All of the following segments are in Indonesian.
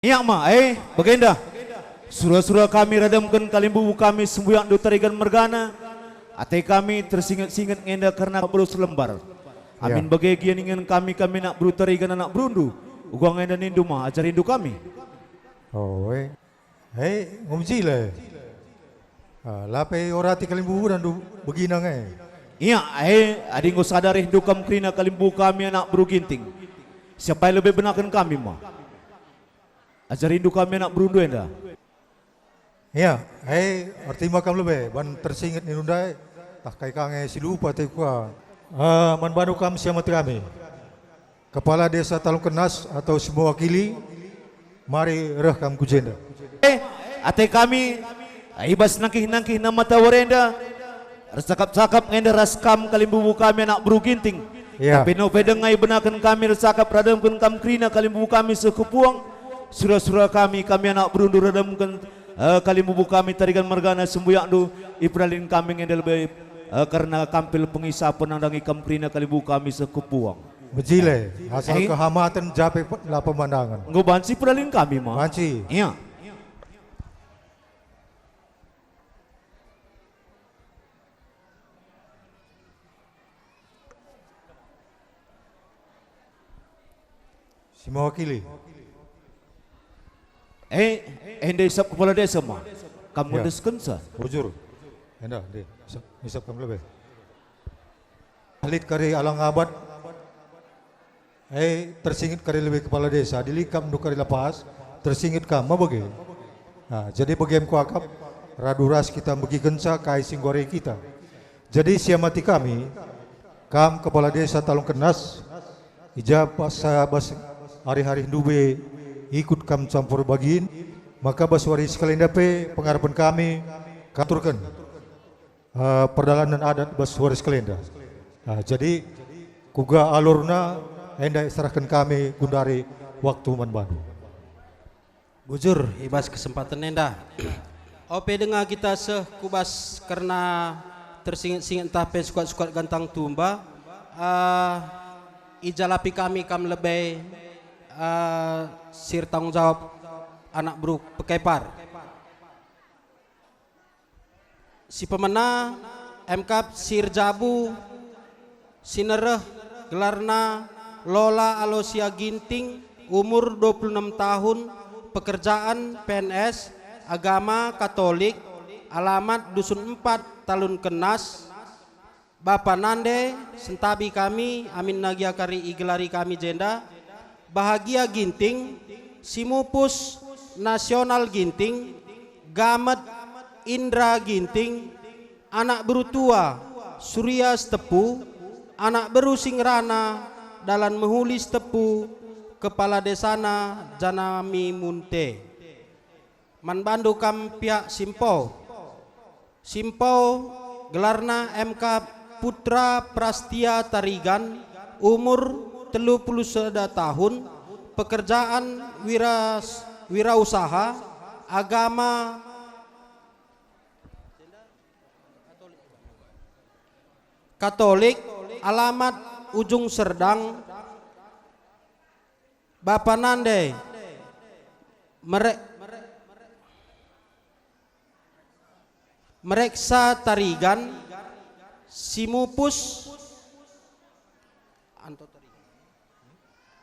Iya ma, bagenda. Surah-surah kami radamkan kalimbu kami sembuyak do tarigan mergana. Ate kami tersingat-singat ngenda karena belum selembar. Amin bagian ingin kami nak bru tarigan anak berundu. Ugang ngenda nindu ma ajar rindu kami. Oh, ngumsi le. Lape orati kalimbu dan du beginang Iya, adi ngo sadar rindu kam krina kalimbu kami anak bru ginting. Siapa yang lebih benarkan kami ma? Ajar rindu kami anak berundu enda. Iya, arti makam lebih ban tersingat ni nundai. Tak kai kange silupa te kuah. Man banu kam siamat kami. Kepala Desa Talung Kenas atau semua wakili, mari reh kam kujenda. Ate kami ibas nangkih-nangkih nama tawarenda. Resakap-sakap ngenda raskam kalimbu kami anak bru ginting. Ya. Tapi no pedengai benakan kami resakap radamkan kam krina kalimbu kami sekupuang. Surah-surah kami anak berundur radamkan kalimbu kami tarigan mergana sembuyak do ipralin kami ngenda lebih karena kampil pengisah penandang ikam krina kalimbu kami sekupuang. Bejile, asal kehamatan jape lah pemandangan. Ngobansi pralin kami mah. Banci. Iya. Semua wakili. Ende isap kepala desa mah. Kamu Ya. desken sa. Bujur. Enda, deh. Misap kamu lebih. Halit kari alang abad. Tersingit kari lebih kepala desa. Dilikam du kari lapas. Tersingit kam, bagi. Nah, jadi bagian kuakap. Raduras kita bagi gensa kai singgore kita. Jadi siamati kami. Kam kepala desa Talung Kenas. Ija pas hari-hari dube ikut kam campur bagiin, maka baswari sekalian dape pengharapan kami katurkan perdalanan adat baswari sekalian. Jadi kuga alurna enda serahkan kami gundari waktu manbanu. Bujur ibas kesempatan enda. Ope dengar kita sekubas karena tersingat-singat tape sukat-sukat gantang tumba. Ijalapi kami kam lebih sir tanggung jawab anak bro pekepar. Si pemena MK sir jabu sinereh gelarna Lola Alosia Ginting, umur 26 tahun, pekerjaan PNS, agama Katolik, alamat Dusun 4 Talun Kenas. Bapak Nande sentabi kami amin nagiakari igelari kami jenda bahagia ginting simupus nasional ginting gamet Indra ginting anak berutua Surya Stepu anak beru Singrana dalan mehuli Stepu kepala desana Janami Munte man bandu kam pihak Simpo gelarna MK Putra Prastia Tarigan, umur 31 tahun, pekerjaan wirausaha, agama Katolik, alamat Ujung Serdang, Bapak Nande, Mereksa Tarigan, Simupus Anto Tarigan.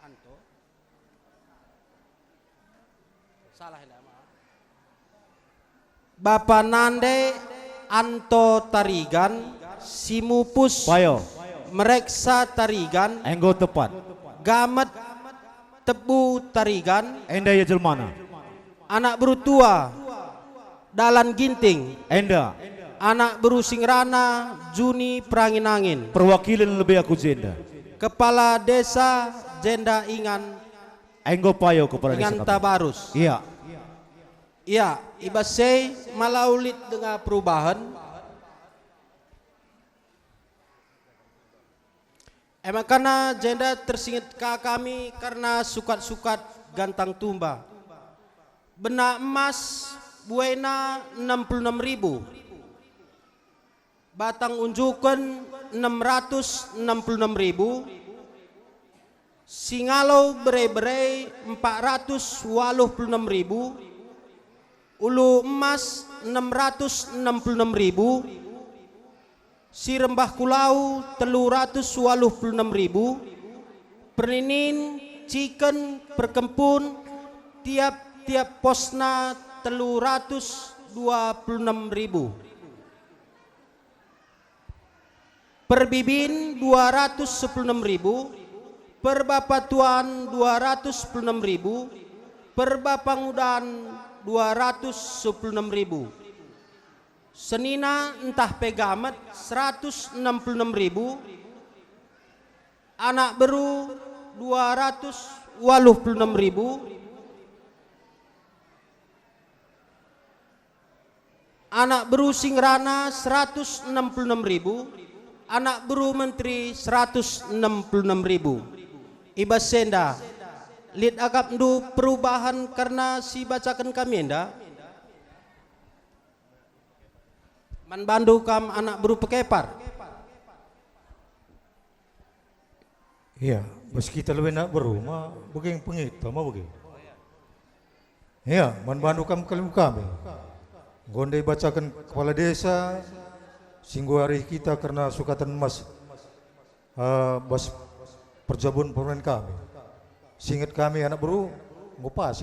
Anto salah nama Bapak Nande Anto Tarigan Simupus Payo. Mereksa Tarigan Enggo tepat. Gamet Tebu Tarigan Enda ya jelmana. anak berutua Dalan Ginting Enda anak berusing Rana Juni Perangin-angin perwakilan lebih aku jenda. kepala desa Jenda Ingan Enggo payo kepala desa Ingan kami. Tabarus. Iya. Iya, ibasay malaulit dengan perubahan. Emang karena jenda tersingit ke kami karena sukat-sukat gantang tumba. Benak emas buena 66.000. Batang unjukan 666.000. Singalau bere-bere 486.000, ulu emas 666.000, si rembah kulau 386.000, perinin chicken perkempun tiap posna 326.000, perbibin 216.000, perbapatuan 216.000, perbapangudan 216.000, senina entah pegamet 166.000, anak beru 286.000, anak beru Singrana 166.000, anak beru menteri 166.000. Ibas senda lid agap ndu perubahan karena si bacakan kami enda man bandu kam anak beru pekepar. Iya, bos kita lebih nak berumah, begeng pengit, mah begeng. Iya, man bandu kami. Gondai bacakan kepala desa, singgu hari kita karena sukatan emas, bos perjabun permen kami. Singkat kami anak beru, ngupas